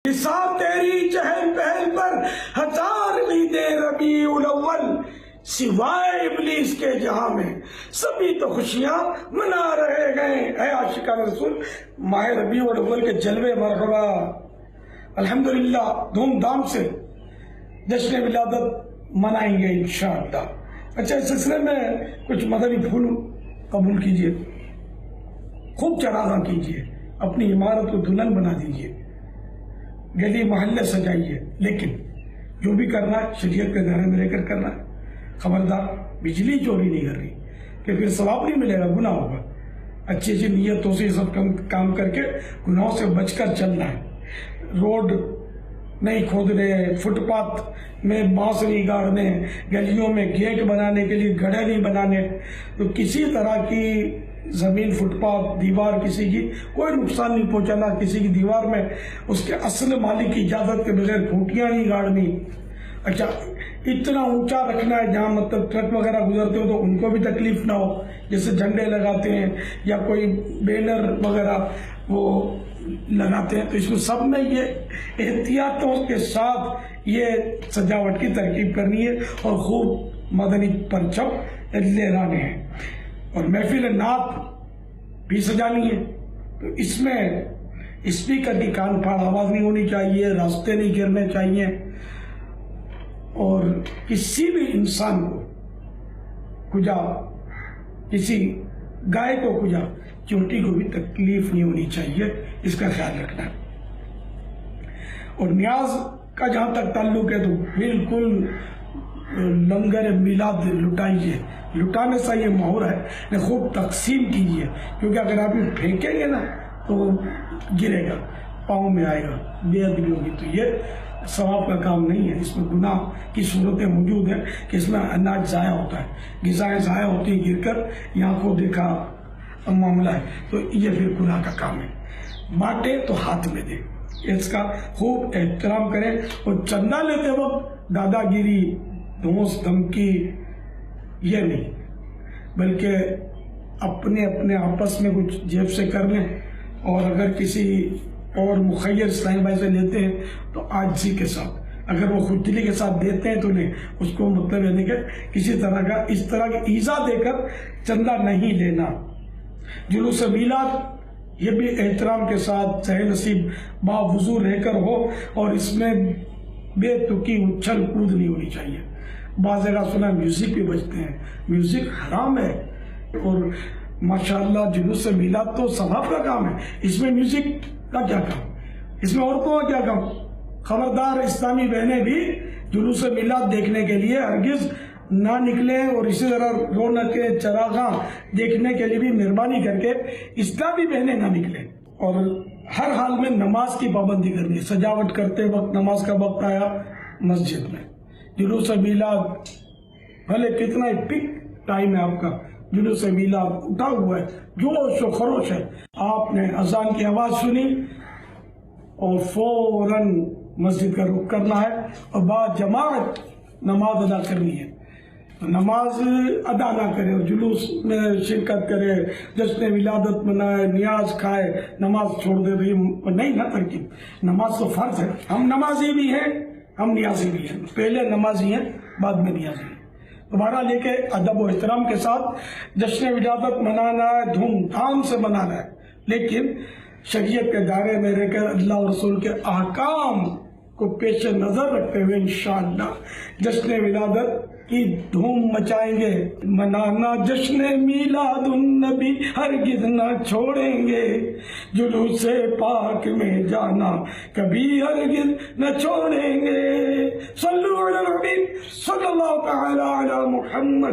حساب تیری چہل پہل پر ہزار عیدیں ربیع الاول، سوائے ابلیس کے جہاں میں سبھی تو خوشیاں منا رہے گئے۔ اے عاشقان رسول، ماہ ربیع الاول کے جلوے مرحبا الحمدللہ دھوم دھام سے جشن ولادت منائیں گے انشاءاللہ۔ اچھا، اس سلسلے میں کچھ مدنی پھول قبول کیجئے، خوب چراغاں کیجئے، اپنی عمارت کو دلہن بنا دیجئے، گلی محلے سجائیے، لیکن جو بھی کرنا ہے شریعت کے دائرے میں رہ کر کرنا ہے۔ خبردار بجلی چوری نہیں کر رہی کہ پھر ثواب نہیں ملے گا، گناہ ہوگا۔ اچھی اچھی نیتوں سے سب کام کر کے گناہوں سے بچ کر چلنا ہے۔ روڈ نہیں کھودنے، فٹ پاتھ میں بانس نہیں گاڑنے، گلیوں میں گیٹ بنانے کے لیے گڑھے نہیں بنانے، تو کسی طرح کی زمین، فٹ پاتھ، دیوار کسی کی کوئی نقصان نہیں پہنچانا، کسی کی دیوار میں اس کے اصل مالک کی اجازت کے بغیر کھوٹیاں نہیں گاڑنی۔ اچھا، اتنا اونچا رکھنا ہے جہاں مطلب ٹرک وغیرہ گزرتے ہو تو ان کو بھی تکلیف نہ ہو، جیسے جھنڈے لگاتے ہیں یا کوئی بینر وغیرہ وہ لگاتے ہیں، تو اس میں سب میں یہ احتیاطوں کے ساتھ یہ سجاوٹ کی ترکیب کرنی ہے اور خوب مدنی پرچم لہرانے ہیں، اور محفل نعت بھی سجانی ہے۔ تو اس میں اسپیکر کی کان پھاڑ آواز نہیں ہونی چاہیے، راستے نہیں گرنے چاہیے، اور کسی بھی انسان کو کجا، کسی گائے کو کجا، چونٹی کو بھی تکلیف نہیں ہونی چاہیے، اس کا خیال رکھنا ہے۔ اور نیاز کا جہاں تک تعلق ہے تو بالکل لنگر میلاد لٹائیے، لٹانے سے یہ مہور ہے، خوب تقسیم کیجیے، کیونکہ اگر آپ یہ پھینکیں گے نا تو گرے گا، پاؤں میں آئے گا، بے ادبی ہوگی، تو یہ ثواب کا کام نہیں ہے۔ اس میں گناہ کی صورتیں موجود ہیں کہ اس میں اناج ضائع ہوتا ہے، غذائیں ضائع ہوتی ہیں گر کر، یہاں کو دیکھا معاملہ ہے، تو یہ پھر گناہ کا کام ہے۔ بانٹے تو ہاتھ میں دیں، اس کا خوب احترام کریں، اور چندہ لیتے وقت دادا گیری، دھوس دھمکی یہ نہیں، بلکہ اپنے اپنے آپس میں کچھ جیب سے کر لیں، اور اگر کسی اور مخیر اسلامی بھائی سے لیتے ہیں تو عاجزی کے ساتھ، اگر وہ خود دلی کے ساتھ دیتے ہیں تو نہیں، اس کو مطلب یعنی کہ کسی طرح کا اس طرح کی ایذا دے کر چندہ نہیں لینا۔ جلوس میلاد یہ بھی احترام کے ساتھ صحیح نصیب باوضو رہ کر ہو، اور اس میں بے تکی اچھل کود نہیں ہونی چاہیے۔ بعض جگہ سنا میوزک بھی بجتے ہیں، میوزک حرام ہے، اور ماشاءاللہ جلوس میلاد تو ثواب کا کام ہے، اس میں میوزک کا کیا کام، اس میں عورتوں کا کیا کام؟ خبردار، اسلامی بہنیں بھی جلوس میلاد دیکھنے کے لیے ہرگز نہ نکلیں، اور اسی طرح رونقیں چراغاں دیکھنے کے لیے بھی مہربانی کر کے اسلامی بہنیں نہ نکلیں، اور ہر حال میں نماز کی پابندی کرنی ہے۔ سجاوٹ کرتے وقت نماز کا وقت آیا مسجد میں، جلوس میلاد بھلے کتنا ہی پک ٹائم ہے آپ کا، جلوس میلاد اٹھا ہوا ہے، جوش و خروش ہے، آپ نے اذان کی آواز سنی اور فوراً مسجد کا رخ کرنا ہے، اور با جماعت نماز ادا کرنی ہے۔ نماز ادا نہ کرے اور جلوس میں شرکت کرے، جشن ولادت منائے، نیاز کھائے، نماز چھوڑ دے، یہ نہیں نا ترکیب۔ نماز تو فرض ہے، ہم نمازی بھی ہیں، ہم نیازی بھی ہیں، پہلے نمازی ہیں بعد میں نیازی ہیں۔ تمہارا لے کے ادب و احترام کے ساتھ جشن ولادت منانا ہے، دھوم دھام سے منانا ہے، لیکن شریعت کے دائرے میں رہ کر اللہ اور رسول کے احکام کو پیش نظر رکھتے ہوئے انشاءاللہ جشن ولادت کی دھوم مچائیں گے۔ منانا جشن میلاد النبی ہرگز نہ چھوڑیں گے، جلوس پاک میں جانا کبھی ہرگز نہ چھوڑیں گے۔ صلو علی الحبیب صلی اللہ تعالی علی محمد۔